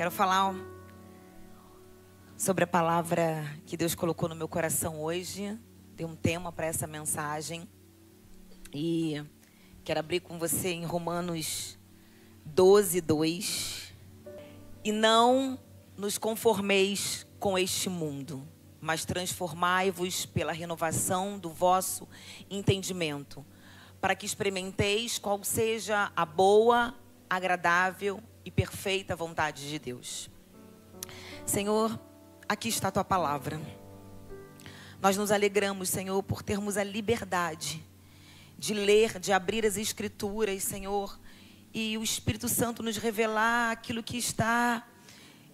Quero falar sobre a palavra que Deus colocou no meu coração hoje. Tem um tema para essa mensagem. E quero abrir com você em Romanos 12:2. E não nos conformeis com este mundo, mas transformai-vos pela renovação do vosso entendimento, para que experimenteis qual seja a boa, agradável e perfeita vontade de Deus. Senhor, aqui está a tua palavra. Nós nos alegramos, Senhor, por termos a liberdade de ler, de abrir as Escrituras, Senhor, e o Espírito Santo nos revelar aquilo que está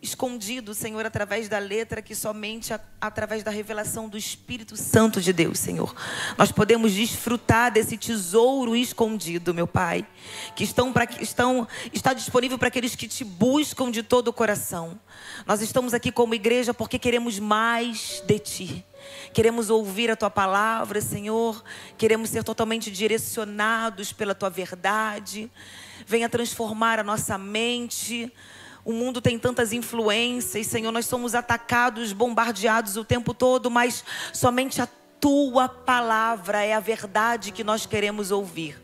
escondido, Senhor, através da letra, que somente através da revelação do Espírito Santo de Deus, Senhor, nós podemos desfrutar desse tesouro escondido, meu Pai, que está disponível para aqueles que te buscam de todo o coração. Nós estamos aqui como igreja porque queremos mais de Ti. Queremos ouvir a Tua palavra, Senhor. Queremos ser totalmente direcionados pela Tua verdade. Venha transformar a nossa mente. O mundo tem tantas influências, Senhor, nós somos atacados, bombardeados o tempo todo, mas somente a Tua palavra é a verdade que nós queremos ouvir.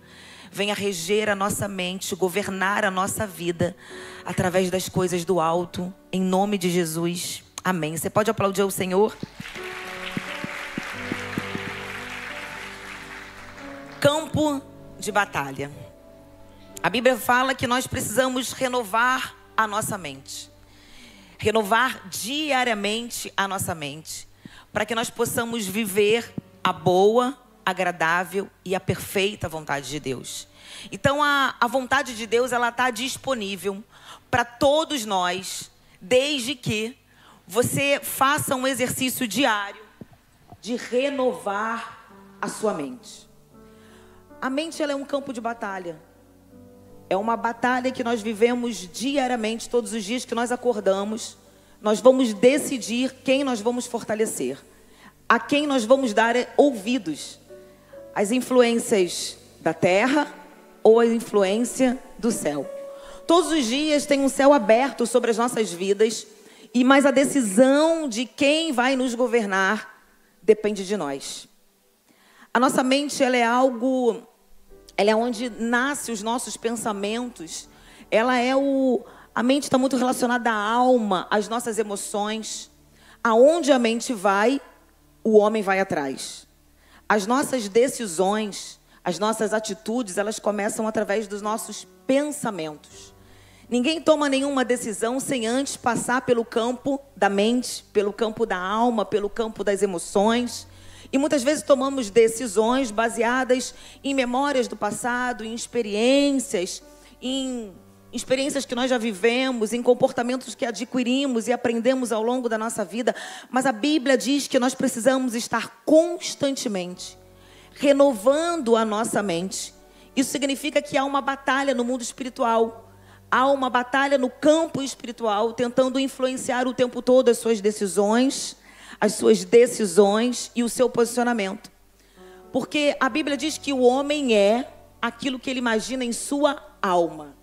Venha reger a nossa mente, governar a nossa vida, através das coisas do alto, em nome de Jesus. Amém. Você pode aplaudir o Senhor? Campo de batalha. A Bíblia fala que nós precisamos renovar a nossa mente. Renovar diariamente a nossa mente, para que nós possamos viver a boa, agradável e a perfeita vontade de Deus. Então a vontade de Deus, ela está disponível para todos nós, desde que você faça um exercício diário de renovar a sua mente. A mente, ela é um campo de batalha. É uma batalha que nós vivemos diariamente, todos os dias que nós acordamos. Nós vamos decidir quem nós vamos fortalecer, a quem nós vamos dar ouvidos. As influências da terra ou a influência do céu. Todos os dias tem um céu aberto sobre as nossas vidas, mas a decisão de quem vai nos governar depende de nós. A nossa mente, ela é onde nascem os nossos pensamentos. A mente está muito relacionada à alma, às nossas emoções. Aonde a mente vai, o homem vai atrás. As nossas decisões, as nossas atitudes, elas começam através dos nossos pensamentos. Ninguém toma nenhuma decisão sem antes passar pelo campo da mente, pelo campo da alma, pelo campo das emoções. E muitas vezes tomamos decisões baseadas em memórias do passado, em experiências que nós já vivemos, em comportamentos que adquirimos e aprendemos ao longo da nossa vida. Mas a Bíblia diz que nós precisamos estar constantemente renovando a nossa mente. Isso significa que há uma batalha no mundo espiritual. Há uma batalha no campo espiritual, tentando influenciar o tempo todo as suas decisões e o seu posicionamento. Porque a Bíblia diz que o homem é aquilo que ele imagina em sua alma.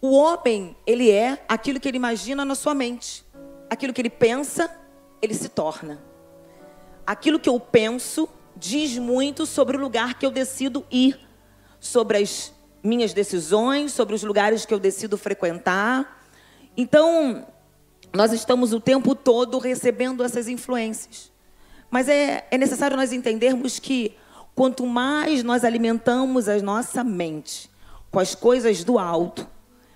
O homem, ele é aquilo que ele imagina na sua mente. Aquilo que ele pensa, ele se torna. Aquilo que eu penso diz muito sobre o lugar que eu decido ir, sobre as minhas decisões, sobre os lugares que eu decido frequentar. Então, nós estamos o tempo todo recebendo essas influências. Mas é necessário nós entendermos que quanto mais nós alimentamos a nossa mente com as coisas do alto,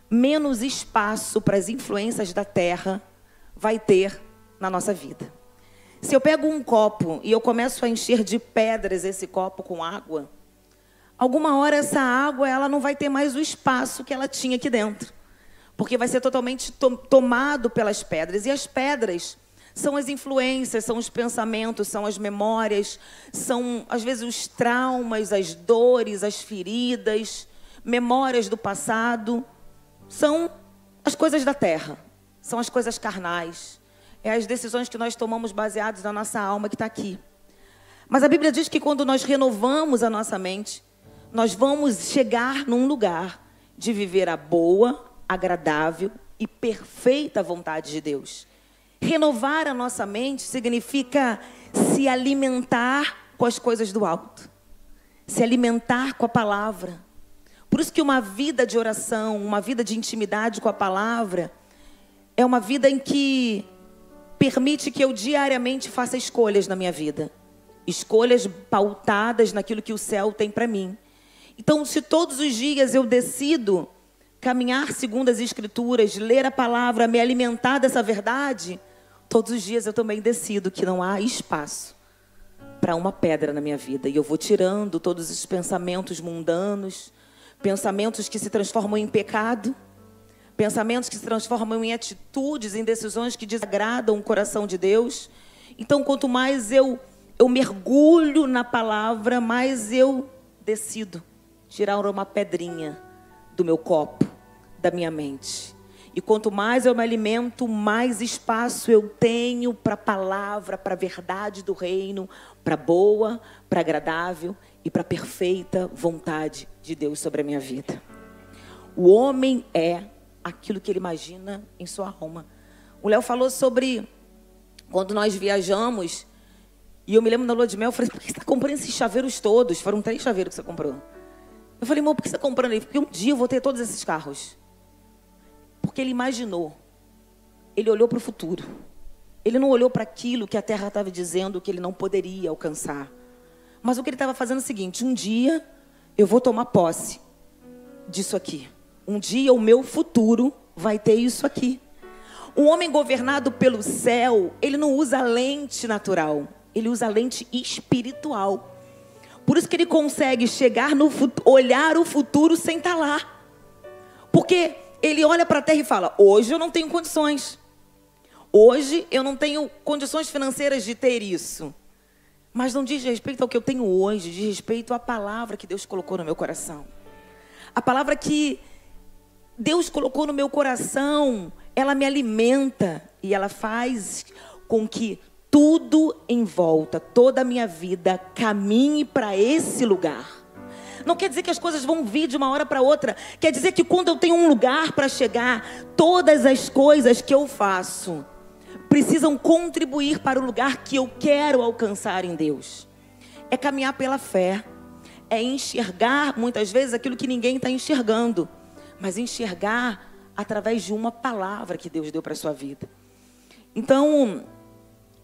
menos espaço para as influências da terra vai ter na nossa vida. Se eu pego um copo e eu começo a encher de pedras esse copo com água, alguma hora essa água ela não vai ter mais o espaço que ela tinha aqui dentro. Porque vai ser totalmente tomado pelas pedras. E as pedras são as influências, são os pensamentos, são as memórias, são, às vezes, os traumas, as dores, as feridas, memórias do passado. São as coisas da terra, são as coisas carnais. É as decisões que nós tomamos baseadas na nossa alma que está aqui. Mas a Bíblia diz que quando nós renovamos a nossa mente, nós vamos chegar num lugar de viver a boa, agradável e perfeita vontade de Deus. Renovar a nossa mente significa se alimentar com as coisas do alto, se alimentar com a palavra. Por isso que uma vida de oração, uma vida de intimidade com a palavra, é uma vida em que permite que eu diariamente faça escolhas na minha vida. Escolhas pautadas naquilo que o céu tem para mim. Então, se todos os dias eu decido caminhar segundo as Escrituras, ler a palavra, me alimentar dessa verdade, todos os dias eu também decido que não há espaço para uma pedra na minha vida. E eu vou tirando todos os pensamentos mundanos, pensamentos que se transformam em pecado, pensamentos que se transformam em atitudes, em decisões que desagradam o coração de Deus. Então, quanto mais eu mergulho na palavra, mais eu decido tirar uma pedrinha do meu copo, da minha mente. E quanto mais eu me alimento, mais espaço eu tenho para a palavra, para a verdade do reino, para a boa, para a agradável e para a perfeita vontade de Deus sobre a minha vida. O homem é aquilo que ele imagina em sua alma. O Léo falou sobre quando nós viajamos, e eu me lembro da lua de mel, eu falei, por que você está comprando esses chaveiros todos? Foram 3 chaveiros que você comprou. Eu falei, irmão, por que você está comprando aí? Porque um dia eu vou ter todos esses carros. Porque ele imaginou. Ele olhou para o futuro. Ele não olhou para aquilo que a terra estava dizendo que ele não poderia alcançar. Mas o que ele estava fazendo é o seguinte, um dia eu vou tomar posse disso aqui. Um dia o meu futuro vai ter isso aqui. Um homem governado pelo céu, ele não usa lente natural. Ele usa lente espiritual. Por isso que ele consegue chegar no futuro, olhar o futuro sem estar lá. Porque ele olha para a terra e fala, hoje eu não tenho condições. Hoje eu não tenho condições financeiras de ter isso. Mas não diz respeito ao que eu tenho hoje, diz respeito à palavra que Deus colocou no meu coração. A palavra que Deus colocou no meu coração, ela me alimenta e ela faz com que tudo em volta, toda a minha vida, caminhe para esse lugar. Não quer dizer que as coisas vão vir de uma hora para outra. Quer dizer que quando eu tenho um lugar para chegar, todas as coisas que eu faço precisam contribuir para o lugar que eu quero alcançar em Deus. É caminhar pela fé. É enxergar, muitas vezes, aquilo que ninguém está enxergando. Mas enxergar através de uma palavra que Deus deu para a sua vida. Então,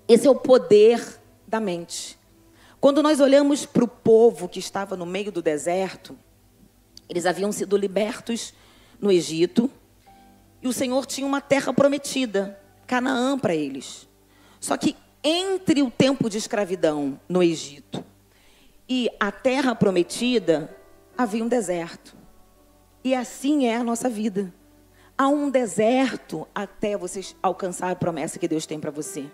esse é o poder da mente. Quando nós olhamos para o povo que estava no meio do deserto, eles haviam sido libertos no Egito, e o Senhor tinha uma terra prometida, Canaã, para eles. Só que entre o tempo de escravidão no Egito e a terra prometida, havia um deserto. E assim é a nossa vida. Há um deserto até você alcançar a promessa que Deus tem para você.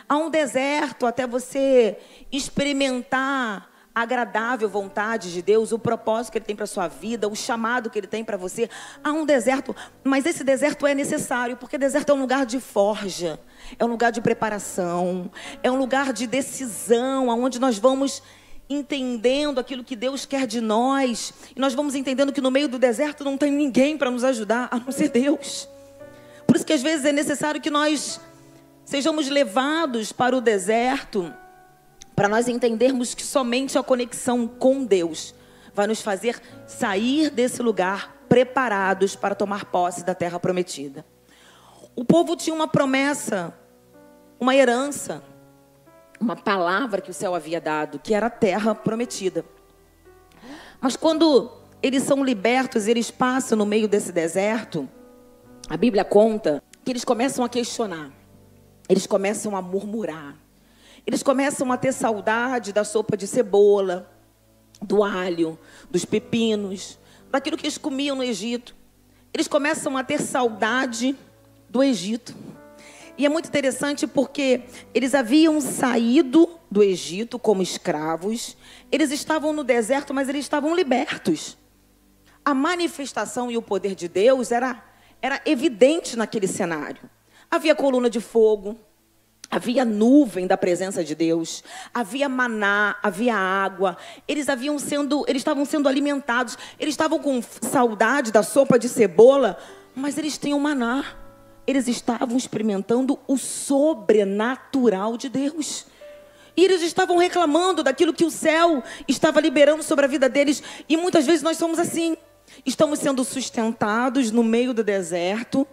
Há um deserto até você experimentar a agradável vontade de Deus, o propósito que Ele tem para a sua vida, o chamado que Ele tem para você. Há um deserto, mas esse deserto é necessário, porque deserto é um lugar de forja, é um lugar de preparação, é um lugar de decisão, onde nós vamos entendendo aquilo que Deus quer de nós, e nós vamos entendendo que no meio do deserto não tem ninguém para nos ajudar, a não ser Deus. Por isso que às vezes é necessário que nós sejamos levados para o deserto, para nós entendermos que somente a conexão com Deus vai nos fazer sair desse lugar preparados para tomar posse da terra prometida. O povo tinha uma promessa, uma herança, uma palavra que o céu havia dado, que era a terra prometida. Mas quando eles são libertos, eles passam no meio desse deserto, a Bíblia conta que eles começam a questionar. Eles começam a murmurar. Eles começam a ter saudade da sopa de cebola, do alho, dos pepinos, daquilo que eles comiam no Egito. Eles começam a ter saudade do Egito. E é muito interessante porque eles haviam saído do Egito como escravos. Eles estavam no deserto, mas eles estavam libertos. A manifestação e o poder de Deus era evidente naquele cenário. Havia coluna de fogo, havia nuvem da presença de Deus, havia maná, havia água. Eles estavam sendo alimentados. Eles estavam com saudade da sopa de cebola, Mas eles tinham maná. Eles estavam experimentando o sobrenatural de Deus. E eles estavam reclamando daquilo que o céu estava liberando sobre a vida deles. E muitas vezes nós somos assim. Estamos sendo sustentados no meio do deserto,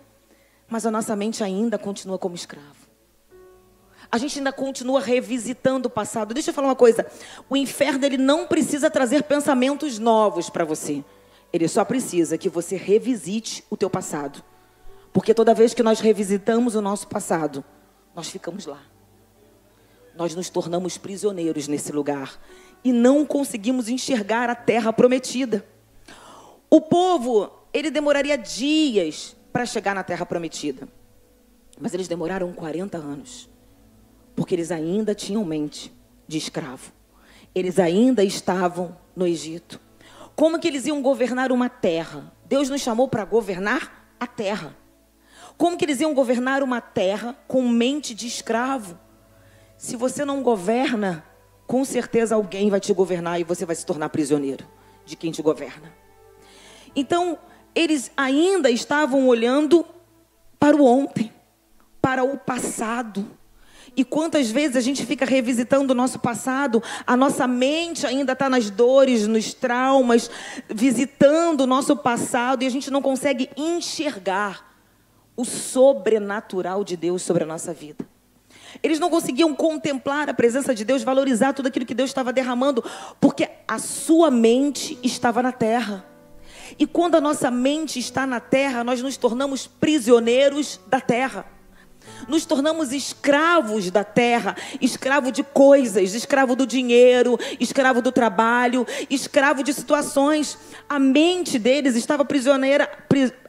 mas a nossa mente ainda continua como escravo. A gente ainda continua revisitando o passado. Deixa eu falar uma coisa. O inferno, ele não precisa trazer pensamentos novos para você. Ele só precisa que você revisite o teu passado. Porque toda vez que nós revisitamos o nosso passado, nós ficamos lá. Nós nos tornamos prisioneiros nesse lugar. E não conseguimos enxergar a terra prometida. O povo, ele demoraria dias para chegar na terra prometida. Mas eles demoraram 40 anos. Porque eles ainda tinham mente de escravo. Eles ainda estavam no Egito. Como que eles iam governar uma terra? Deus nos chamou para governar a terra. Como que eles iam governar uma terra com mente de escravo? Se você não governa, com certeza alguém vai te governar e você vai se tornar prisioneiro de quem te governa. Então, eles ainda estavam olhando para o ontem, para o passado. E quantas vezes a gente fica revisitando o nosso passado, a nossa mente ainda está nas dores, nos traumas, visitando o nosso passado, e a gente não consegue enxergar o sobrenatural de Deus sobre a nossa vida. Eles não conseguiam contemplar a presença de Deus, valorizar tudo aquilo que Deus estava derramando, porque a sua mente estava na terra. E quando a nossa mente está na terra, nós nos tornamos prisioneiros da terra. Nos tornamos escravos da terra, escravo de coisas, escravo do dinheiro, escravo do trabalho, escravo de situações. A mente deles estava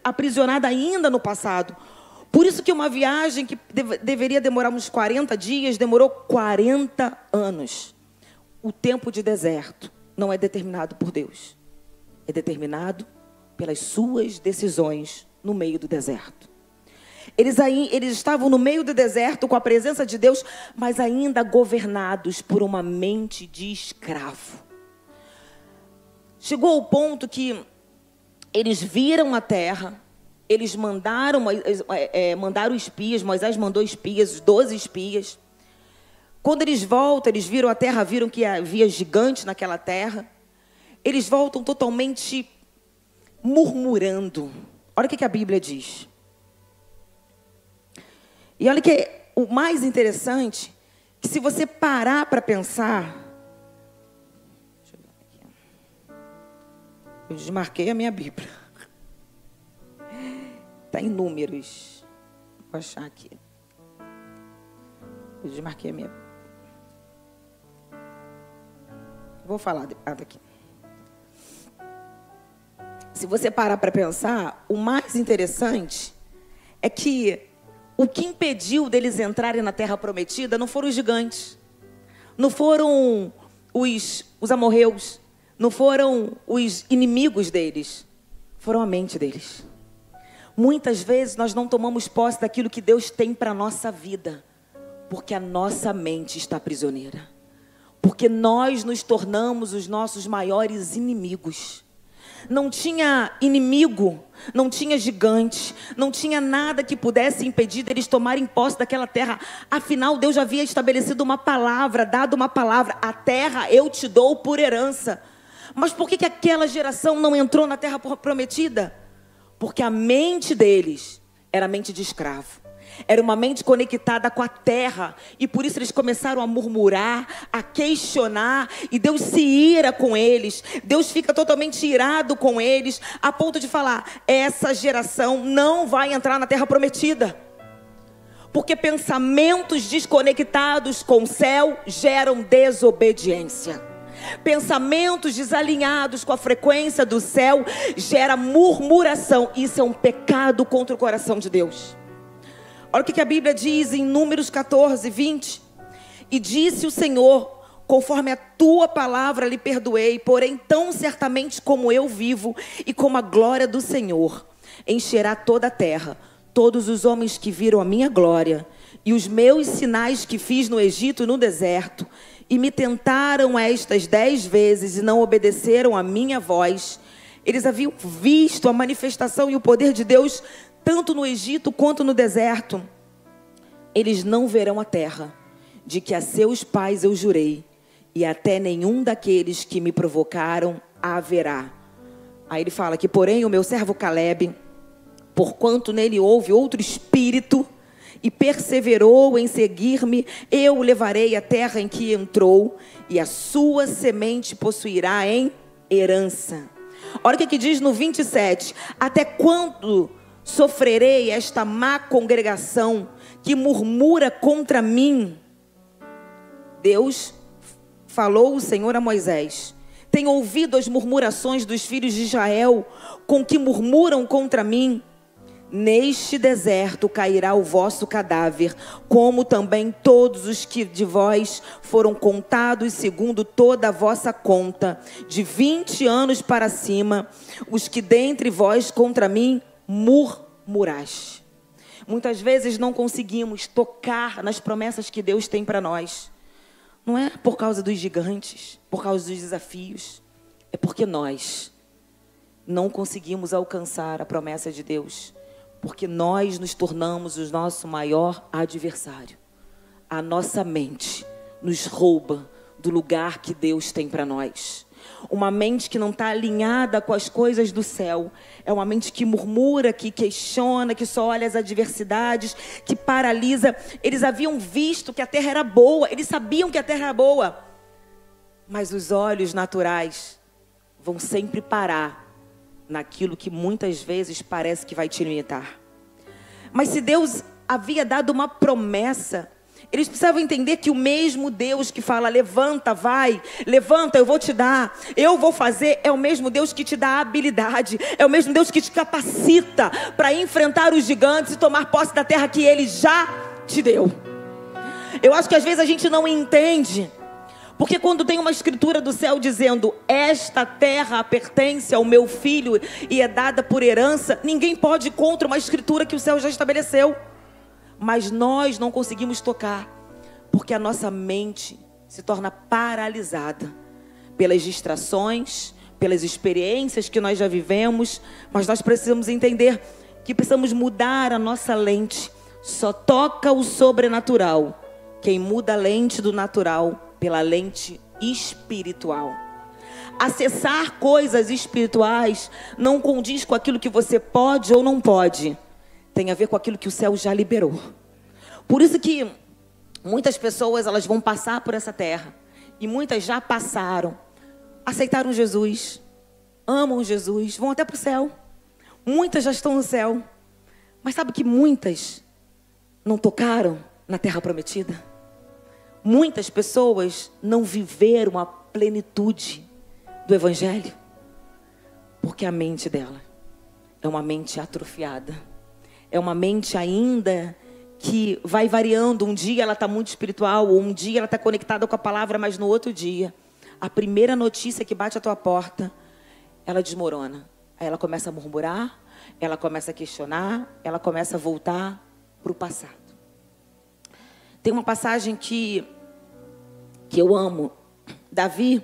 aprisionada ainda no passado. Por isso que uma viagem que deveria demorar uns 40 dias, demorou 40 anos. O tempo de deserto não é determinado por Deus. É determinado pelas suas decisões no meio do deserto. Eles estavam no meio do deserto com a presença de Deus, mas ainda governados por uma mente de escravo. Chegou ao ponto que eles viram a terra, eles mandaram espias, Moisés mandou espias, 12 espias. Quando eles voltam, eles viram a terra, viram que havia gigantes naquela terra. Eles voltam totalmente murmurando. Olha o que a Bíblia diz. E olha que o mais interessante, que se você parar para pensar... Deixa eu ver aqui. Eu desmarquei a minha Bíblia. Está em Números. Vou achar aqui. Eu desmarquei a minha... Vou falar daqui. Se você parar para pensar, o mais interessante é que o que impediu deles entrarem na terra prometida não foram os gigantes, não foram os amorreus, não foram os inimigos deles, foram a mente deles. Muitas vezes nós não tomamos posse daquilo que Deus tem para a nossa vida, porque a nossa mente está prisioneira. Porque nós nos tornamos os nossos maiores inimigos. Não tinha inimigo, não tinha gigante, não tinha nada que pudesse impedir deles tomarem posse daquela terra. Afinal, Deus já havia estabelecido uma palavra, dado uma palavra: a terra eu te dou por herança. Mas por que aquela geração não entrou na terra prometida? Porque a mente deles era mente de escravo. Era uma mente conectada com a terra. E por isso eles começaram a murmurar, a questionar. E Deus se ira com eles. Deus fica totalmente irado com eles, a ponto de falar: essa geração não vai entrar na terra prometida. Porque pensamentos desconectados com o céu geram desobediência. Pensamentos desalinhados com a frequência do céu gera murmuração. Isso é um pecado contra o coração de Deus. Olha o que a Bíblia diz em Números 14, 20. E disse o Senhor: conforme a tua palavra lhe perdoei, porém tão certamente como eu vivo e como a glória do Senhor encherá toda a terra, todos os homens que viram a minha glória e os meus sinais que fiz no Egito e no deserto, e me tentaram estas 10 vezes e não obedeceram a minha voz. Eles haviam visto a manifestação e o poder de Deus tanto no Egito quanto no deserto. Eles não verão a terra, de que a seus pais eu jurei, e até nenhum daqueles que me provocaram a verá. Aí ele fala que, porém, o meu servo Caleb, porquanto nele houve outro espírito, e perseverou em seguir-me, eu o levarei à terra em que entrou, e a sua semente possuirá em herança. Olha o que diz no 27. Até quando sofrerei esta má congregação que murmura contra mim? Deus falou o Senhor a Moisés: tenho ouvido as murmurações dos filhos de Israel, com que murmuram contra mim. Neste deserto cairá o vosso cadáver, como também todos os que de vós foram contados segundo toda a vossa conta, de 20 anos para cima, os que dentre vós contra mim murmuraste. Muitas vezes não conseguimos tocar nas promessas que Deus tem para nós. Não é por causa dos gigantes, por causa dos desafios. É porque nós não conseguimos alcançar a promessa de Deus. Porque nós nos tornamos o nosso maior adversário. A nossa mente nos rouba do lugar que Deus tem para nós. Uma mente que não está alinhada com as coisas do céu. É uma mente que murmura, que questiona, que só olha as adversidades, que paralisa. Eles haviam visto que a terra era boa. Eles sabiam que a terra era boa. Mas os olhos naturais vão sempre parar naquilo que muitas vezes parece que vai te limitar. Mas se Deus havia dado uma promessa, eles precisavam entender que o mesmo Deus que fala, levanta, vai, levanta, eu vou te dar, eu vou fazer, é o mesmo Deus que te dá habilidade, é o mesmo Deus que te capacita para enfrentar os gigantes e tomar posse da terra que Ele já te deu. Eu acho que às vezes a gente não entende. Porque quando tem uma escritura do céu dizendo, esta terra pertence ao meu filho e é dada por herança, ninguém pode ir contra uma escritura que o céu já estabeleceu. Mas nós não conseguimos tocar, porque a nossa mente se torna paralisada pelas distrações, pelas experiências que nós já vivemos. Mas nós precisamos entender que precisamos mudar a nossa lente. Só toca o sobrenatural quem muda a lente do natural pela lente espiritual. Acessar coisas espirituais não condiz com aquilo que você pode ou não pode. Tem a ver com aquilo que o céu já liberou. Por isso que muitas pessoas elas vão passar por essa terra. E muitas já passaram. Aceitaram Jesus. Amam Jesus. Vão até para o céu. Muitas já estão no céu. Mas sabe que muitas não tocaram na terra prometida? Muitas pessoas não viveram a plenitude do Evangelho. Porque a mente dela é uma mente atrofiada. É uma mente ainda que vai variando. Um dia ela está muito espiritual, ou um dia ela está conectada com a palavra, mas no outro dia, a primeira notícia que bate à tua porta, ela desmorona. Aí ela começa a murmurar, ela começa a questionar, ela começa a voltar para o passado. Tem uma passagem que eu amo. Davi,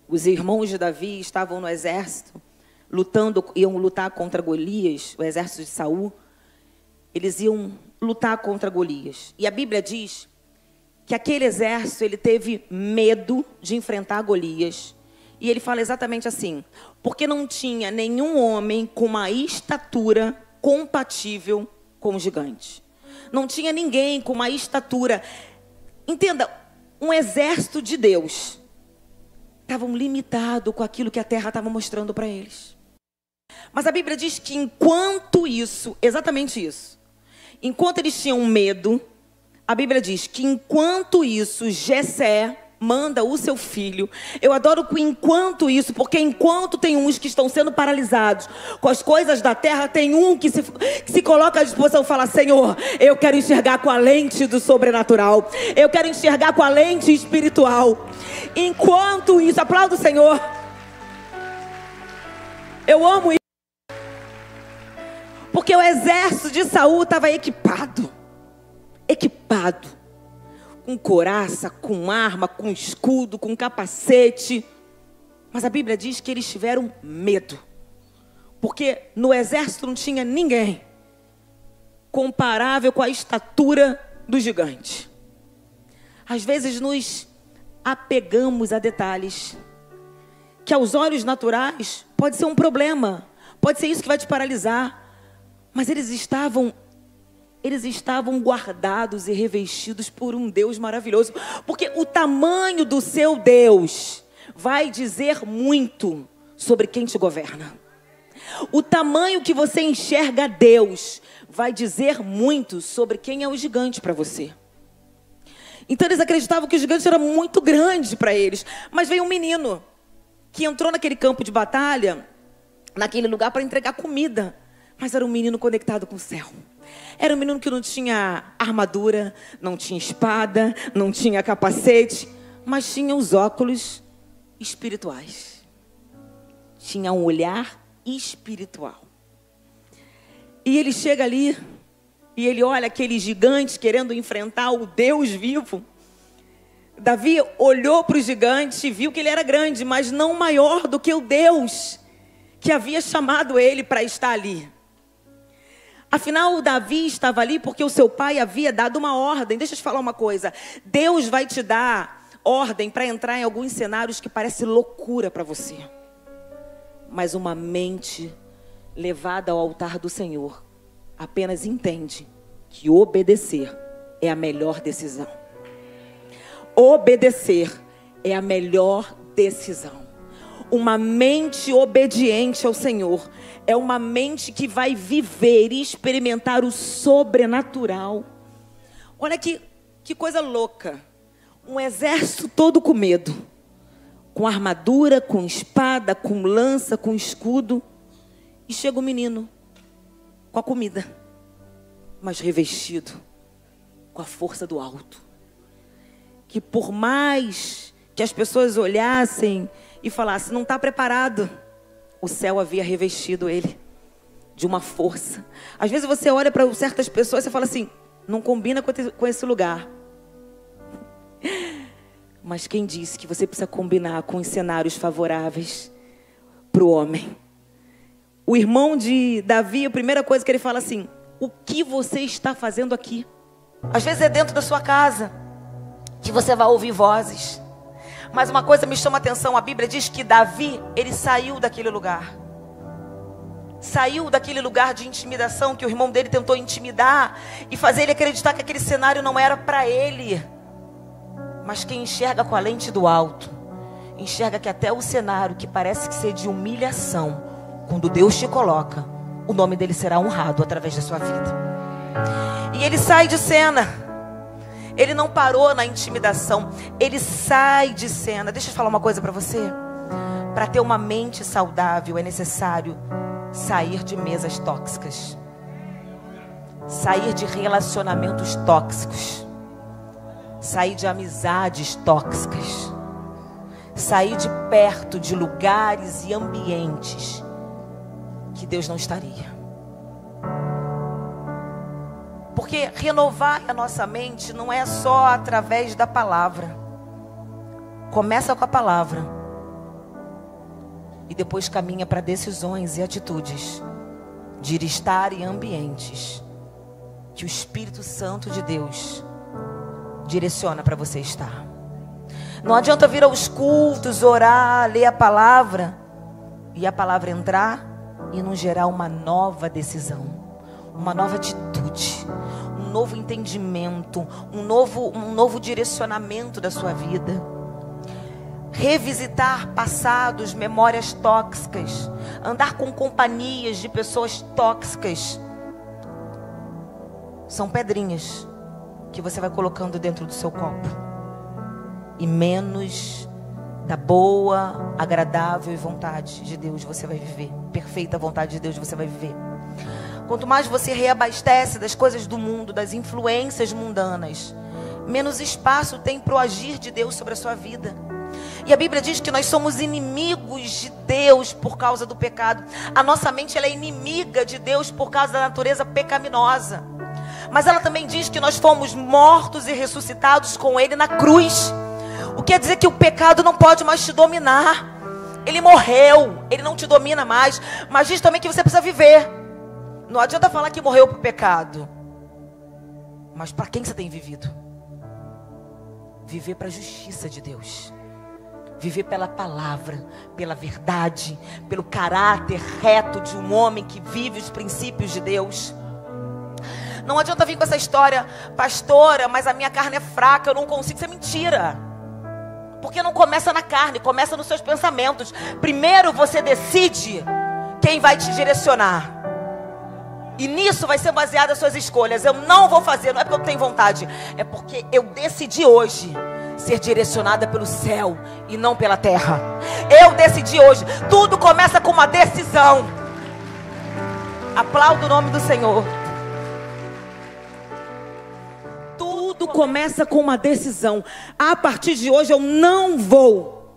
os irmãos de Davi estavam no exército, iam lutar contra Golias, o exército de Saul. Eles iam lutar contra Golias. E a Bíblia diz que aquele exército, ele teve medo de enfrentar Golias. E ele fala exatamente assim, porque não tinha nenhum homem com uma estatura compatível com o gigante. Não tinha ninguém com uma estatura. Entenda, um exército de Deus estavam limitados com aquilo que a terra estava mostrando para eles. Mas a Bíblia diz que enquanto isso, exatamente isso, enquanto eles tinham medo, a Bíblia diz que enquanto isso, Jessé manda o seu filho. Eu adoro que enquanto isso, porque enquanto tem uns que estão sendo paralisados com as coisas da terra, tem um que se coloca à disposição e fala, Senhor, eu quero enxergar com a lente do sobrenatural. Eu quero enxergar com a lente espiritual. Enquanto isso, aplauda o Senhor. Eu amo isso. Porque o exército de Saul estava equipado. Com couraça, com arma, com escudo, com capacete. Mas a Bíblia diz que eles tiveram medo. Porque no exército não tinha ninguém comparável com a estatura do gigante. Às vezes nos apegamos a detalhes que aos olhos naturais pode ser um problema, pode ser isso que vai te paralisar, mas eles estavam guardados e revestidos por um Deus maravilhoso, porque o tamanho do seu Deus vai dizer muito sobre quem te governa. O tamanho que você enxerga Deus vai dizer muito sobre quem é o gigante para você. Então eles acreditavam que o gigante era muito grande para eles. Mas veio um menino que entrou naquele campo de batalha, naquele lugar, para entregar comida. Mas era um menino conectado com o céu. Era um menino que não tinha armadura, não tinha espada, não tinha capacete, mas tinha os óculos espirituais. Tinha um olhar espiritual. E ele chega ali e ele olha aquele gigante querendo enfrentar o Deus vivo. Davi olhou para o gigante e viu que ele era grande, mas não maior do que o Deus que havia chamado ele para estar ali. Afinal, Davi estava ali porque o seu pai havia dado uma ordem. Deixa eu te falar uma coisa. Deus vai te dar ordem para entrar em alguns cenários que parecem loucura para você. Mas uma mente levada ao altar do Senhor apenas entende que obedecer é a melhor decisão. Obedecer é a melhor decisão. Uma mente obediente ao Senhor é uma mente que vai viver e experimentar o sobrenatural. Olha que coisa louca. Um exército todo com medo. Com armadura, com espada, com lança, com escudo. E chega o menino com a comida, mas revestido com a força do alto. Que por mais que as pessoas olhassem e falassem, não está preparado, o céu havia revestido ele de uma força. Às vezes você olha para certas pessoas e fala assim, não combina com esse lugar. Mas quem disse que você precisa combinar com os cenários favoráveis para o homem? O irmão de Davi, a primeira coisa que ele fala assim, o que você está fazendo aqui? Às vezes é dentro da sua casa que você vai ouvir vozes. Mas uma coisa me chama a atenção, a Bíblia diz que Davi, ele saiu daquele lugar. Saiu daquele lugar de intimidação que o irmão dele tentou intimidar e fazer ele acreditar que aquele cenário não era para ele. Mas quem enxerga com a lente do alto, enxerga que até o cenário que parece que ser de humilhação, quando Deus te coloca, o nome dele será honrado através da sua vida. E ele sai de cena. Ele não parou na intimidação. Ele sai de cena. Deixa eu falar uma coisa para você. Para ter uma mente saudável é necessário sair de mesas tóxicas. Sair de relacionamentos tóxicos. Sair de amizades tóxicas. Sair de perto de lugares e ambientes que Deus não estaria. Porque renovar a nossa mente não é só através da palavra. Começa com a palavra e depois caminha para decisões e atitudes de ir estar em ambientes que o Espírito Santo de Deus direciona para você estar. Não adianta vir aos cultos, orar, ler a palavra e a palavra entrar e não gerar uma nova decisão, uma nova atitude, um novo entendimento, um novo direcionamento da sua vida. Revisitar passados, memórias tóxicas, andar com companhias de pessoas tóxicas, são pedrinhas que você vai colocando dentro do seu copo. E menos da boa, agradável vontade de Deus você vai viver. Perfeita vontade de Deus você vai viver. Quanto mais você reabastece das coisas do mundo, das influências mundanas, menos espaço tem para o agir de Deus sobre a sua vida. E a Bíblia diz que nós somos inimigos de Deus por causa do pecado. A nossa mente ela é inimiga de Deus por causa da natureza pecaminosa. Mas ela também diz que nós fomos mortos e ressuscitados com Ele na cruz. O que quer dizer que o pecado não pode mais te dominar. Ele morreu, ele não te domina mais. Mas diz também que você precisa viver. Não adianta falar que morreu para o pecado. Mas para quem você tem vivido? Viver para a justiça de Deus. Viver pela palavra, pela verdade, pelo caráter reto de um homem que vive os princípios de Deus. Não adianta vir com essa história, pastora, mas a minha carne é fraca, eu não consigo. Isso é mentira. Porque não começa na carne, começa nos seus pensamentos. Primeiro você decide quem vai te direcionar. E nisso vai ser baseado as suas escolhas. Eu não vou fazer, não é porque eu não tenho vontade, é porque eu decidi hoje ser direcionada pelo céu e não pela terra. Eu decidi hoje. Tudo começa com uma decisão. Aplaudo o nome do Senhor. Tudo começa com uma decisão. A partir de hoje eu não vou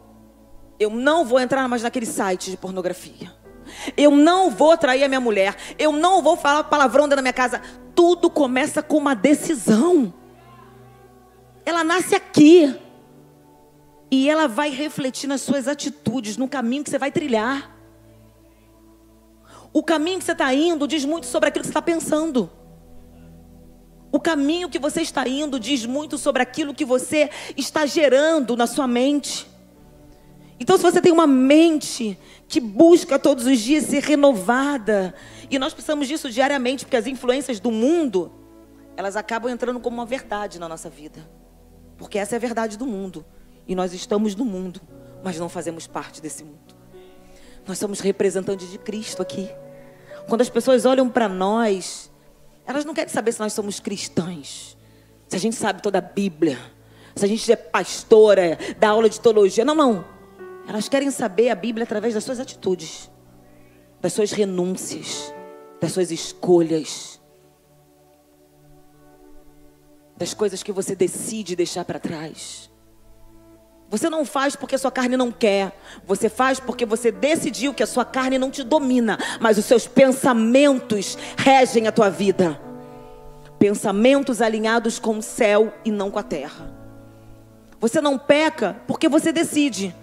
entrar mais naquele site de pornografia. Eu não vou trair a minha mulher. Eu não vou falar palavrão dentro da minha casa. Tudo começa com uma decisão. Ela nasce aqui. E ela vai refletir nas suas atitudes, no caminho que você vai trilhar. O caminho que você está indo diz muito sobre aquilo que você está pensando. O caminho que você está indo diz muito sobre aquilo que você está gerando na sua mente. Então, se você tem uma mente que busca todos os dias ser renovada, e nós precisamos disso diariamente, porque as influências do mundo, elas acabam entrando como uma verdade na nossa vida. Porque essa é a verdade do mundo. E nós estamos no mundo, mas não fazemos parte desse mundo. Nós somos representantes de Cristo aqui. Quando as pessoas olham para nós, elas não querem saber se nós somos cristãs, se a gente sabe toda a Bíblia, se a gente é pastora, dá aula de teologia. Não, não. Elas querem saber a Bíblia através das suas atitudes, das suas renúncias, das suas escolhas, das coisas que você decide deixar para trás. Você não faz porque a sua carne não quer. Você faz porque você decidiu que a sua carne não te domina, mas os seus pensamentos regem a tua vida. Pensamentos alinhados com o céu e não com a terra. Você não peca porque você decide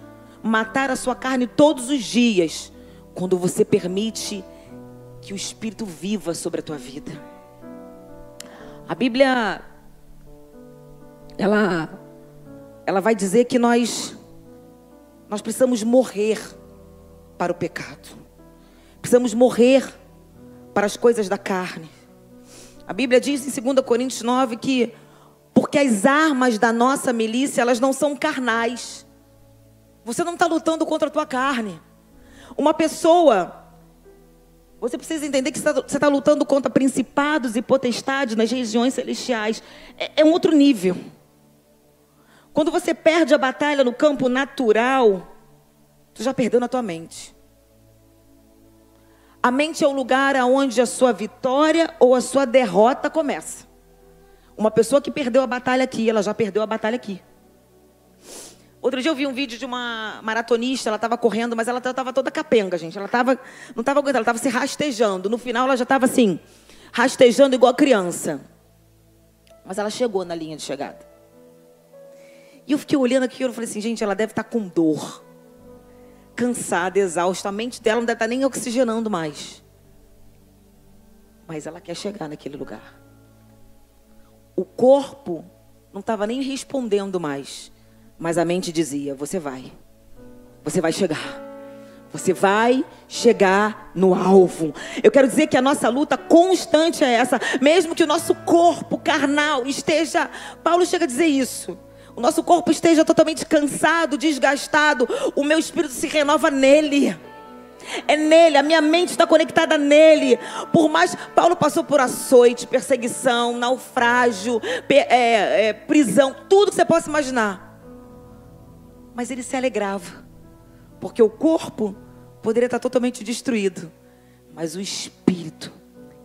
matar a sua carne todos os dias, quando você permite que o Espírito viva sobre a tua vida. A Bíblia, ela vai dizer que nós precisamos morrer para o pecado. Precisamos morrer para as coisas da carne. A Bíblia diz em 2 Coríntios 9 que porque as armas da nossa milícia, elas não são carnais. Você não está lutando contra a tua carne. Uma pessoa, você precisa entender que você está lutando contra principados e potestades nas regiões celestiais. É um outro nível. Quando você perde a batalha no campo natural, tu já perdeu na tua mente. A mente é o lugar onde a sua vitória ou a sua derrota começa. Uma pessoa que perdeu a batalha aqui, ela já perdeu a batalha aqui. Outro dia eu vi um vídeo de uma maratonista, ela estava correndo, mas ela estava toda capenga, gente. Ela não estava aguentando, ela estava se rastejando. No final ela já estava assim, rastejando igual criança. Mas ela chegou na linha de chegada. E eu fiquei olhando aquilo e falei assim, gente, ela deve estar com dor, cansada, exausta. A mente dela não deve estar nem oxigenando mais. Mas ela quer chegar naquele lugar. O corpo não estava nem respondendo mais. Mas a mente dizia, você vai chegar. Você vai chegar no alvo. Eu quero dizer que a nossa luta constante é essa. Mesmo que o nosso corpo carnal esteja... Paulo chega a dizer isso. O nosso corpo esteja totalmente cansado, desgastado. O meu espírito se renova nele. É nele, a minha mente está conectada nele. Por mais, Paulo passou por açoite, perseguição, naufrágio, prisão, tudo que você possa imaginar. Mas ele se alegrava, porque o corpo poderia estar totalmente destruído, mas o espírito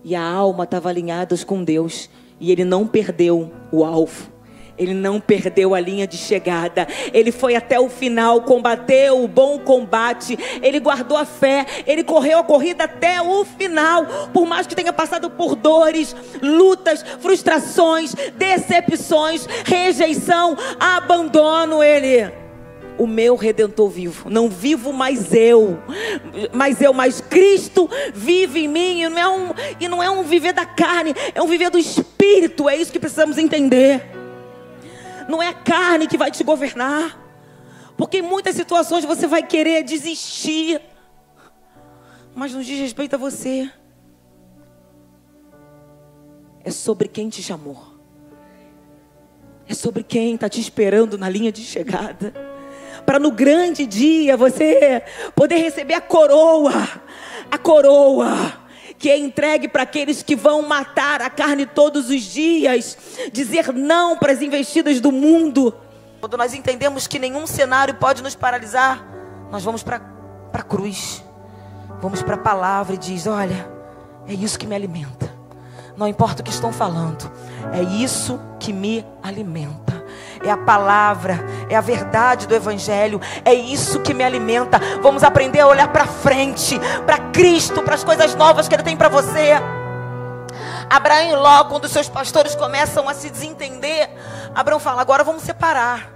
e a alma estavam alinhados com Deus, e ele não perdeu o alvo. Ele não perdeu a linha de chegada. Ele foi até o final, combateu o bom combate. Ele guardou a fé. Ele correu a corrida até o final. Por mais que tenha passado por dores, lutas, frustrações, decepções, rejeição, abandono, ele o meu Redentor vivo. Não vivo mais eu, mas Cristo vive em mim. E não é um viver da carne, é um viver do Espírito. É isso que precisamos entender. Não é a carne que vai te governar, porque em muitas situações você vai querer desistir, mas não diz respeito a você. É sobre quem te chamou. É sobre quem está te esperando na linha de chegada, para no grande dia você poder receber a coroa que é entregue para aqueles que vão matar a carne todos os dias, dizer não para as investidas do mundo. Quando nós entendemos que nenhum cenário pode nos paralisar, nós vamos para a cruz, vamos para a palavra e diz: olha, é isso que me alimenta. Não importa o que estão falando, é isso que me alimenta. É a palavra, é a verdade do Evangelho, é isso que me alimenta. Vamos aprender a olhar para frente, para Cristo, para as coisas novas que Ele tem para você. Abraão e Ló, quando seus pastores começam a se desentender, Abraão fala: agora vamos separar.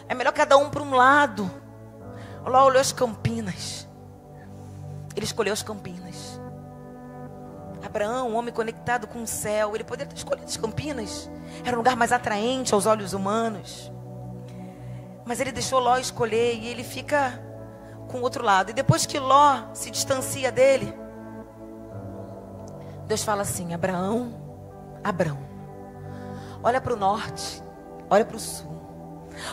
É melhor cada um para um lado. Ló olhou as campinas. Ele escolheu as campinas. Abraão, um homem conectado com o céu, ele poderia ter escolhido as campinas. Era um lugar mais atraente aos olhos humanos. Mas ele deixou Ló escolher e ele fica com o outro lado. E depois que Ló se distancia dele, Deus fala assim: Abraão, olha para o norte, olha para o sul,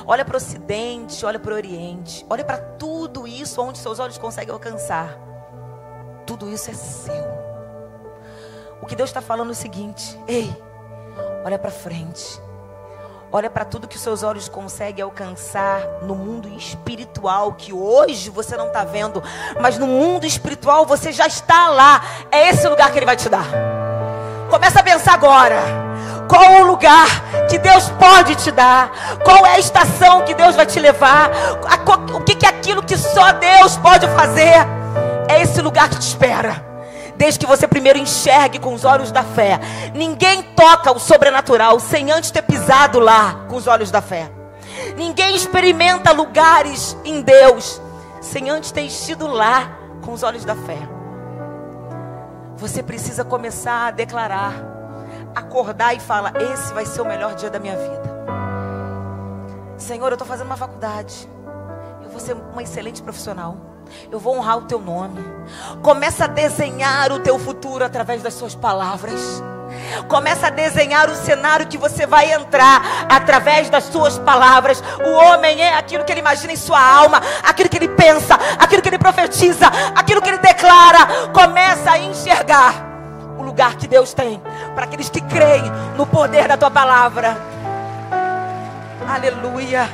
olha para o ocidente, olha para o oriente, olha para tudo isso onde seus olhos conseguem alcançar. Tudo isso é seu. O que Deus está falando é o seguinte: ei, olha para frente. Olha para tudo que os seus olhos conseguem alcançar no mundo espiritual, que hoje você não está vendo, mas no mundo espiritual você já está lá. É esse lugar que Ele vai te dar. Começa a pensar agora. Qual o lugar que Deus pode te dar? Qual é a estação que Deus vai te levar? O que é aquilo que só Deus pode fazer? É esse lugar que te espera. Desde que você primeiro enxergue com os olhos da fé. Ninguém toca o sobrenatural sem antes ter pisado lá com os olhos da fé. Ninguém experimenta lugares em Deus sem antes ter estido lá com os olhos da fé. Você precisa começar a declarar, acordar e falar: esse vai ser o melhor dia da minha vida. Senhor, eu estou fazendo uma faculdade, eu vou ser uma excelente profissional, eu vou honrar o teu nome. Começa a desenhar o teu futuro através das suas palavras. Começa a desenhar o cenário que você vai entrar através das suas palavras. O homem é aquilo que ele imagina em sua alma, aquilo que ele pensa, aquilo que ele profetiza, aquilo que ele declara. Começa a enxergar o lugar que Deus tem para aqueles que creem no poder da tua palavra. Aleluia.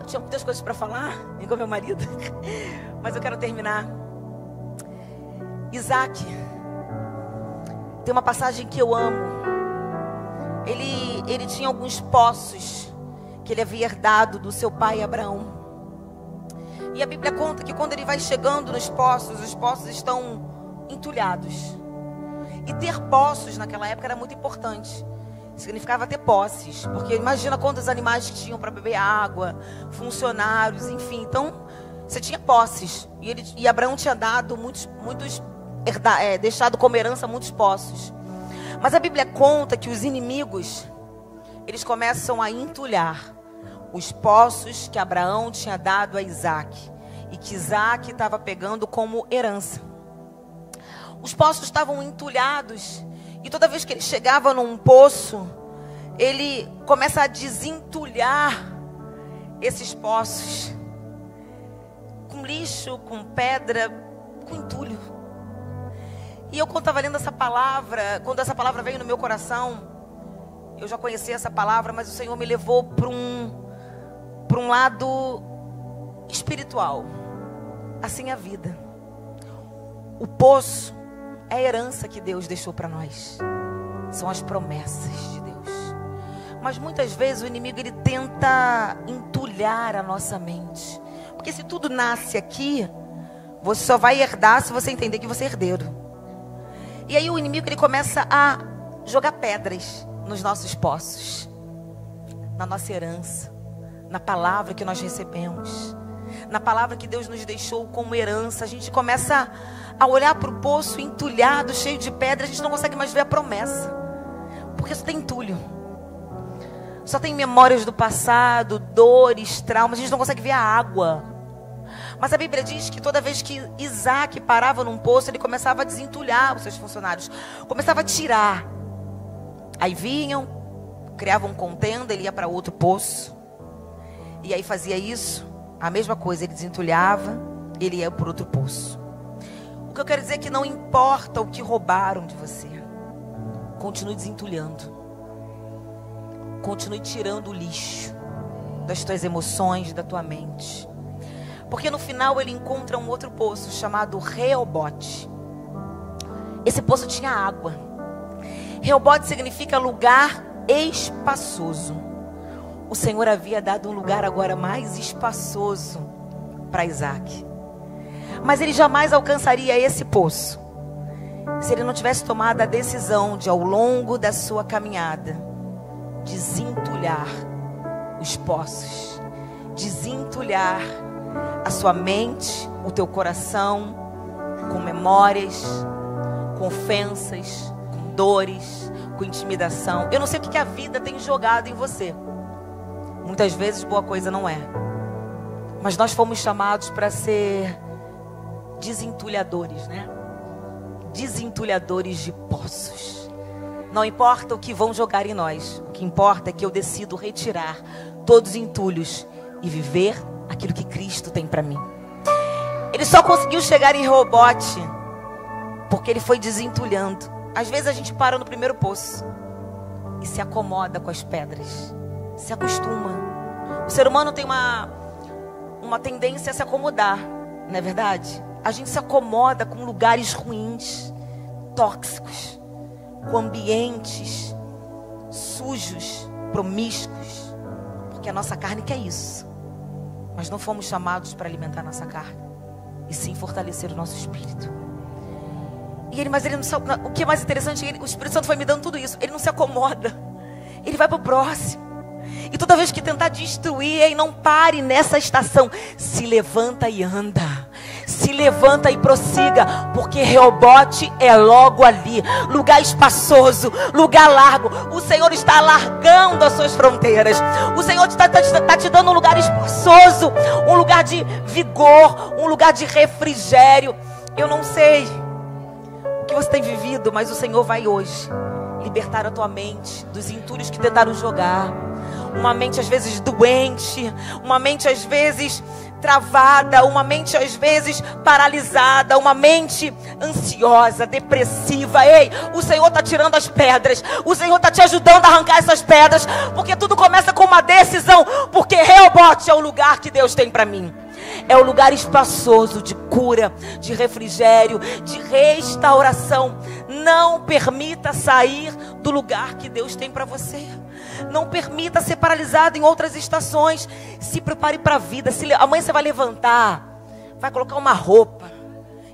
Tinha muitas coisas para falar, igual meu marido, mas eu quero terminar. Isaac, tem uma passagem que eu amo. Ele tinha alguns poços que ele havia herdado do seu pai Abraão. E a Bíblia conta que quando ele vai chegando nos poços, os poços estão entulhados. E ter poços naquela época era muito importante. Significava ter posses, porque imagina quantos animais que tinham para beber água, funcionários, enfim. Então, você tinha posses. E Abraão tinha dado deixado como herança muitos poços. Mas a Bíblia conta que os inimigos, eles começam a entulhar os poços que Abraão tinha dado a Isaac, e que Isaac estava pegando como herança. Os poços estavam entulhados. E toda vez que ele chegava num poço, ele começa a desentulhar esses poços com lixo, com pedra, com entulho. E eu, quando estava lendo essa palavra, quando essa palavra veio no meu coração, eu já conhecia essa palavra, mas o Senhor me levou para um lado espiritual. Assim é a vida. O poço é a herança que Deus deixou para nós. São as promessas de Deus. Mas muitas vezes o inimigo, ele tenta entulhar a nossa mente. Porque se tudo nasce aqui, você só vai herdar se você entender que você é herdeiro. E aí o inimigo, ele começa a jogar pedras nos nossos poços, na nossa herança, na palavra que nós recebemos, na palavra que Deus nos deixou como herança. A gente começa a olhar para o poço entulhado, cheio de pedra. A gente não consegue mais ver a promessa, porque só tem entulho, só tem memórias do passado, dores, traumas. A gente não consegue ver a água. Mas a Bíblia diz que toda vez que Isaac parava num poço, ele começava a desentulhar os seus funcionários, começava a tirar. Aí vinham, criavam contenda, ele ia para outro poço, e aí fazia isso, a mesma coisa, ele desentulhava, ele ia para outro poço. O que eu quero dizer é que não importa o que roubaram de você, continue desentulhando, continue tirando o lixo das tuas emoções, da tua mente. Porque no final ele encontra um outro poço chamado Reobote. Esse poço tinha água. Reobote significa lugar espaçoso. O Senhor havia dado um lugar agora mais espaçoso para Isaac. Mas ele jamais alcançaria esse poço se ele não tivesse tomado a decisão de, ao longo da sua caminhada, desentulhar os poços, desentulhar a sua mente, o teu coração, com memórias, com ofensas, com dores, com intimidação. Eu não sei o que a vida tem jogado em você. Muitas vezes boa coisa não é. Mas nós fomos chamados para ser desentulhadores, né? Desentulhadores de poços. Não importa o que vão jogar em nós. O que importa é que eu decido retirar todos os entulhos e viver aquilo que Cristo tem para mim. Ele só conseguiu chegar em Reobote porque ele foi desentulhando. Às vezes a gente para no primeiro poço e se acomoda com as pedras, se acostuma. O ser humano tem uma tendência a se acomodar, não é verdade? A gente se acomoda com lugares ruins, tóxicos, com ambientes sujos, promíscuos, porque a nossa carne quer isso. Mas não fomos chamados para alimentar nossa carne, e sim fortalecer o nosso espírito. Mas ele não, o que é mais interessante, o Espírito Santo foi me dando tudo isso. Ele não se acomoda, ele vai para o próximo. E toda vez que tentar destruir, não pare nessa estação, se levanta e anda, se levanta e prossiga, porque Reobote é logo ali, lugar espaçoso, lugar largo. O Senhor está alargando as suas fronteiras. O Senhor está te dando um lugar espaçoso, um lugar de vigor, um lugar de refrigério. Eu não sei o que você tem vivido, mas o Senhor vai hoje libertar a tua mente dos entulhos que tentaram jogar. Uma mente às vezes doente, uma mente às vezes travada, uma mente às vezes paralisada, uma mente ansiosa, depressiva. Ei, o Senhor está tirando as pedras, o Senhor está te ajudando a arrancar essas pedras, porque tudo começa com uma decisão. Porque Reobote é o lugar que Deus tem para mim. É o lugar espaçoso de cura, de refrigério, de restauração. Não permita sair do lugar que Deus tem para você. Não permita ser paralisado em outras estações. Se prepare para a vida. Amanhã você vai levantar, vai colocar uma roupa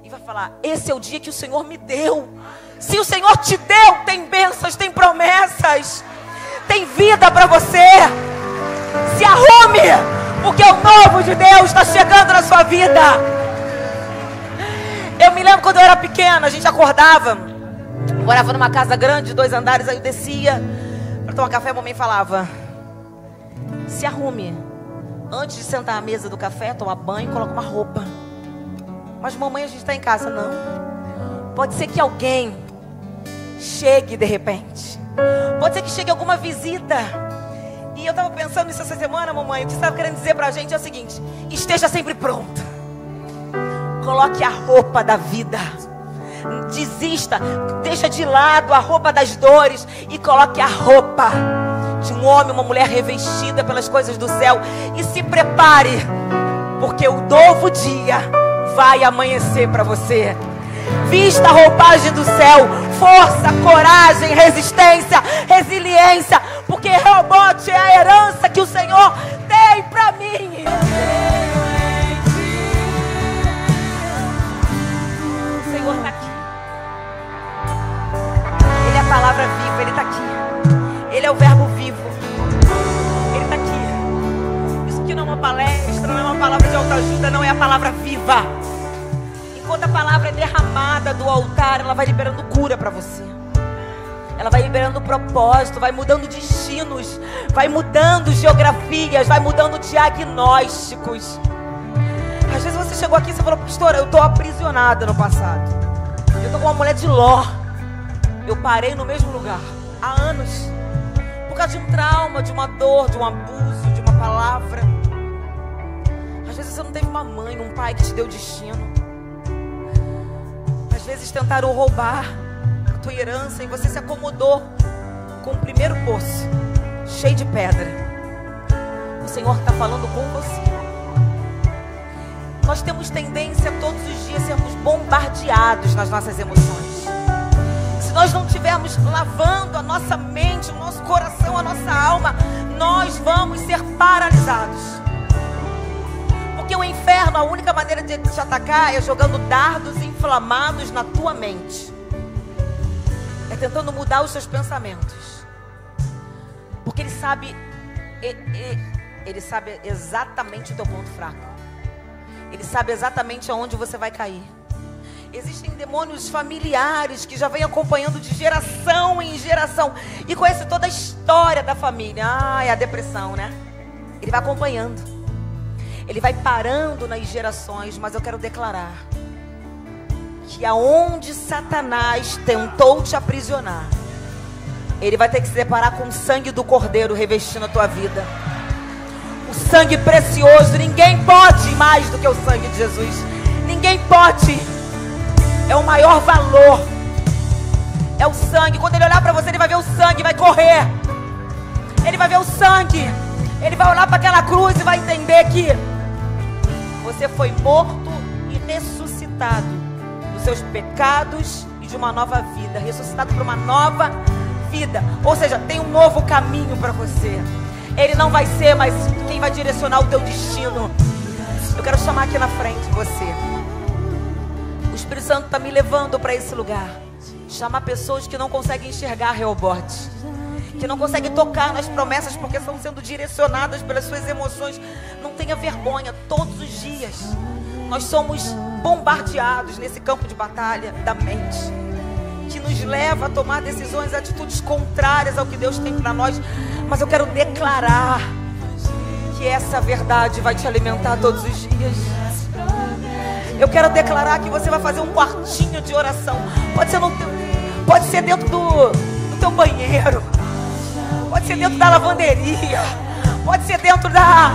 e vai falar: esse é o dia que o Senhor me deu. Se o Senhor te deu, tem bênçãos, tem promessas, tem vida para você. Se arrume, porque o novo de Deus está chegando na sua vida. Eu me lembro quando eu era pequena, a gente acordava, morava numa casa grande, 2 andares, aí eu descia para tomar café. A mamãe falava: se arrume, antes de sentar à mesa do café, tomar banho, coloca uma roupa. Mas mamãe, a gente está em casa. Não, pode ser que alguém chegue de repente, pode ser que chegue alguma visita. E eu estava pensando nisso essa semana, mamãe. O que você estava querendo dizer para a gente é o seguinte: esteja sempre pronta. Coloque a roupa da vida. Desista, deixa de lado a roupa das dores e coloque a roupa de um homem, uma mulher revestida pelas coisas do céu. E se prepare, porque o novo dia vai amanhecer para você. Vista a roupagem do céu, força, coragem, resistência, resiliência, porque Reobote é a herança que o Senhor tem para mim. O Senhor está aqui. Ele é a palavra viva, Ele está aqui. Ele é o verbo vivo. Ele palestra, não é uma palavra de autoajuda, não é a palavra viva. Enquanto a palavra é derramada do altar, ela vai liberando cura para você. Ela vai liberando propósito, vai mudando destinos, vai mudando geografias, vai mudando diagnósticos. Às vezes você chegou aqui e você falou: pastora, eu estou aprisionada no passado. Eu estou com uma mulher de Ló. Eu parei no mesmo lugar há anos. Por causa de um trauma, de uma dor, de um abuso, de uma palavra. Às vezes você não teve uma mãe, um pai que te deu destino. Às vezes tentaram roubar a tua herança e você se acomodou com o primeiro poço, cheio de pedra. O Senhor está falando com você. Nós temos tendência todos os dias a sermos bombardeados nas nossas emoções. Se nós não estivermos lavando a nossa mente, o nosso coração, a nossa alma, nós vamos ser paralisados. Porque o inferno, a única maneira de te atacar é jogando dardos inflamados na tua mente. É tentando mudar os seus pensamentos. Porque ele sabe exatamente o teu ponto fraco. Ele sabe exatamente aonde você vai cair. Existem demônios familiares que já vêm acompanhando de geração em geração e conhece toda a história da família. É a depressão, né? Ele vai acompanhando. Ele vai parando nas gerações, mas eu quero declarar que aonde Satanás tentou te aprisionar, ele vai ter que se deparar com o sangue do Cordeiro revestindo a tua vida. O sangue precioso, ninguém pode mais do que o sangue de Jesus. Ninguém pode. É o maior valor. É o sangue. Quando ele olhar para você, ele vai ver o sangue, vai correr. Ele vai ver o sangue. Ele vai olhar para aquela cruz e vai entender que você foi morto e ressuscitado dos seus pecados e de uma nova vida. Ressuscitado para uma nova vida. Ou seja, tem um novo caminho para você. Ele não vai ser mais quem vai direcionar o teu destino. Eu quero chamar aqui na frente você. O Espírito Santo está me levando para esse lugar. Chamar pessoas que não conseguem enxergar Rehobote, que não conseguem tocar nas promessas porque estão sendo direcionadas pelas suas emoções. Não tenha vergonha. Todos os dias nós somos bombardeados nesse campo de batalha da mente, que nos leva a tomar decisões, atitudes contrárias ao que Deus tem para nós. Mas eu quero declarar que essa verdade vai te alimentar todos os dias. Eu quero declarar que você vai fazer um quartinho de oração. Pode ser dentro do teu banheiro, pode ser dentro da lavanderia, pode ser dentro da,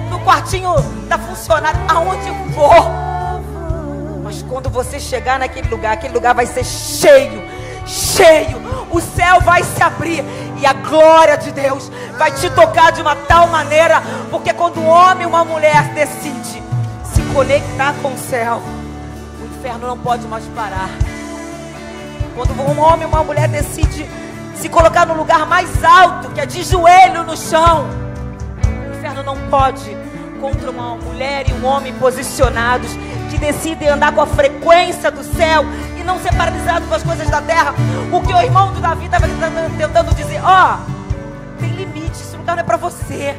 do quartinho da funcionária, aonde for. Mas quando você chegar naquele lugar, aquele lugar vai ser cheio. O céu vai se abrir e a glória de Deus vai te tocar de uma tal maneira. Porque quando um homem e uma mulher decide se conectar com o céu, o inferno não pode mais parar. Quando um homem e uma mulher decide se colocar no lugar mais alto, que é de joelho no chão, o inferno não pode contra uma mulher e um homem posicionados, que decidem andar com a frequência do céu e não ser paralisados com as coisas da terra. O que o irmão do Davi estava tentando dizer: tem limite, esse lugar não é para você.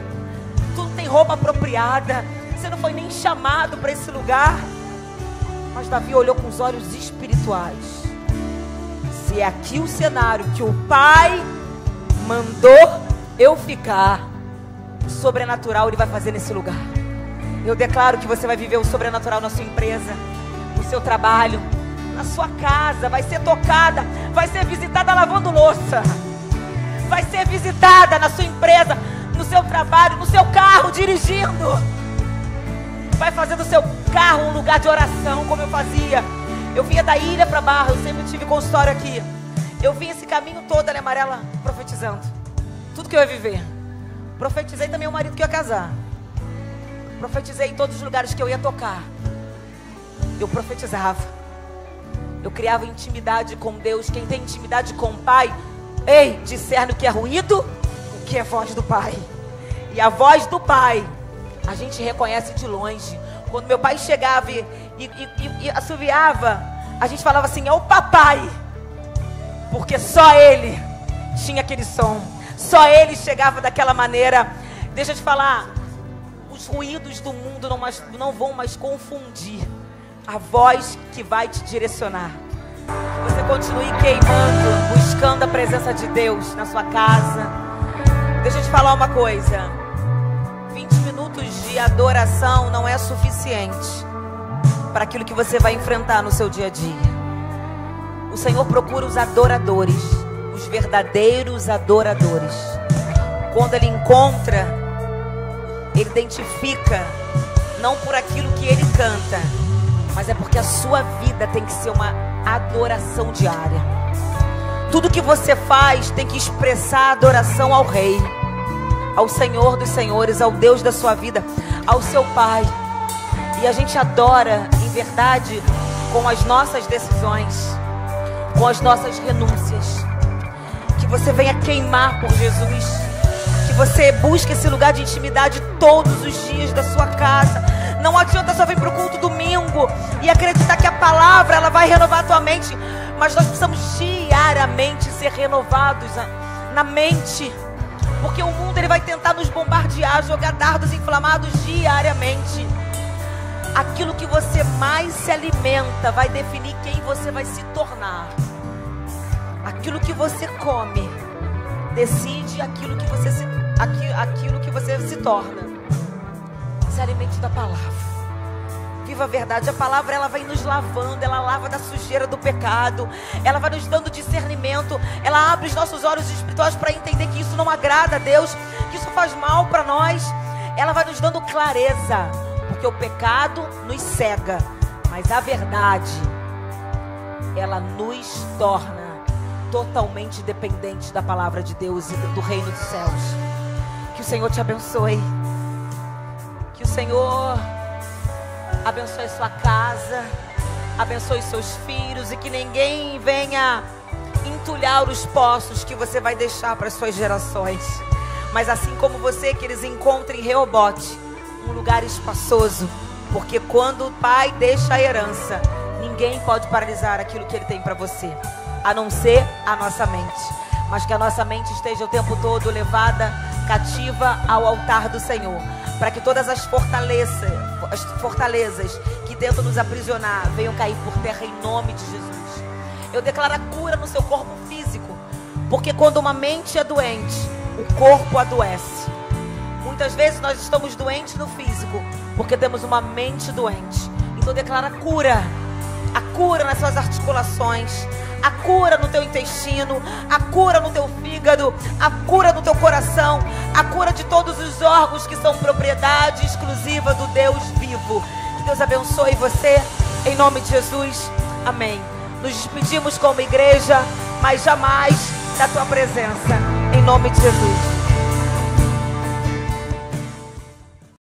Tu não tem roupa apropriada, você não foi nem chamado para esse lugar. Mas Davi olhou com os olhos espirituais. Se é aqui o cenário que o Pai mandou eu ficar, o sobrenatural ele vai fazer nesse lugar. Eu declaro que você vai viver o sobrenatural na sua empresa, no seu trabalho, na sua casa. Vai ser tocada, vai ser visitada lavando louça, vai ser visitada na sua empresa, no seu trabalho, no seu carro, dirigindo. Vai fazer do seu carro um lugar de oração, como eu fazia. Eu vinha da Ilha para Barra, eu sempre tive consultório aqui. Eu vim esse caminho todo, Ana Amarela, profetizando tudo que eu ia viver. Profetizei também o marido que eu ia casar. Profetizei em todos os lugares que eu ia tocar. Eu profetizava. Eu criava intimidade com Deus. Quem tem intimidade com o Pai, discerne o que é ruído, o que é voz do Pai. E a voz do Pai a gente reconhece de longe. Quando meu pai chegava e assoviava, a gente falava assim: é o papai. Porque só ele tinha aquele som. Só ele chegava daquela maneira. Deixa eu te falar, os ruídos do mundo não vão mais confundir a voz que vai te direcionar. Que você continue queimando, buscando a presença de Deus na sua casa. Deixa eu te falar uma coisa, 20 minutos de adoração não é suficiente para aquilo que você vai enfrentar no seu dia a dia. O Senhor procura os adoradores, os verdadeiros adoradores. Quando Ele encontra, Ele identifica, não por aquilo que Ele canta, mas é porque a sua vida tem que ser uma adoração diária. Tudo que você faz tem que expressar adoração ao Rei, ao Senhor dos Senhores, ao Deus da sua vida, ao seu Pai. E a gente adora, em verdade, com as nossas decisões, com as nossas renúncias. Que você venha queimar por Jesus, que você busque esse lugar de intimidade todos os dias da sua casa. Não adianta só vir para o culto domingo e acreditar que a palavra ela vai renovar a tua mente, mas nós precisamos diariamente ser renovados na mente, porque o mundo ele vai tentar nos bombardear, jogar dardos inflamados diariamente. Aquilo que você mais se alimenta vai definir quem você vai se tornar. Aquilo que você come decide aquilo que você se torna. Se alimente da palavra. Viva a verdade. A palavra ela vai nos lavando, ela lava da sujeira do pecado, ela vai nos dando discernimento, ela abre os nossos olhos espirituais para entender que isso não agrada a Deus, que isso faz mal para nós. Ela vai nos dando clareza, porque o pecado nos cega, mas a verdade ela nos torna totalmente dependentes da palavra de Deus e do reino dos céus. Que o Senhor te abençoe. Que o Senhor abençoe a sua casa, abençoe seus filhos, e que ninguém venha entulhar os poços que você vai deixar para as suas gerações. Mas assim como você, que eles encontrem em Reobote um lugar espaçoso, porque quando o Pai deixa a herança, ninguém pode paralisar aquilo que Ele tem para você, a não ser a nossa mente. Mas que a nossa mente esteja o tempo todo levada cativa ao altar do Senhor, para que todas as fortalezas que tentam nos aprisionar venham cair por terra em nome de Jesus. Eu declaro a cura no seu corpo físico, porque quando uma mente é doente, o corpo adoece. Muitas vezes nós estamos doentes no físico porque temos uma mente doente. Então declara a cura nas suas articulações, a cura no teu intestino, a cura no teu fígado, a cura no teu coração, a cura de todos os órgãos que são propriedade exclusiva do Deus vivo. Que Deus abençoe você, em nome de Jesus, amém. Nos despedimos como igreja, mas jamais da tua presença, em nome de Jesus.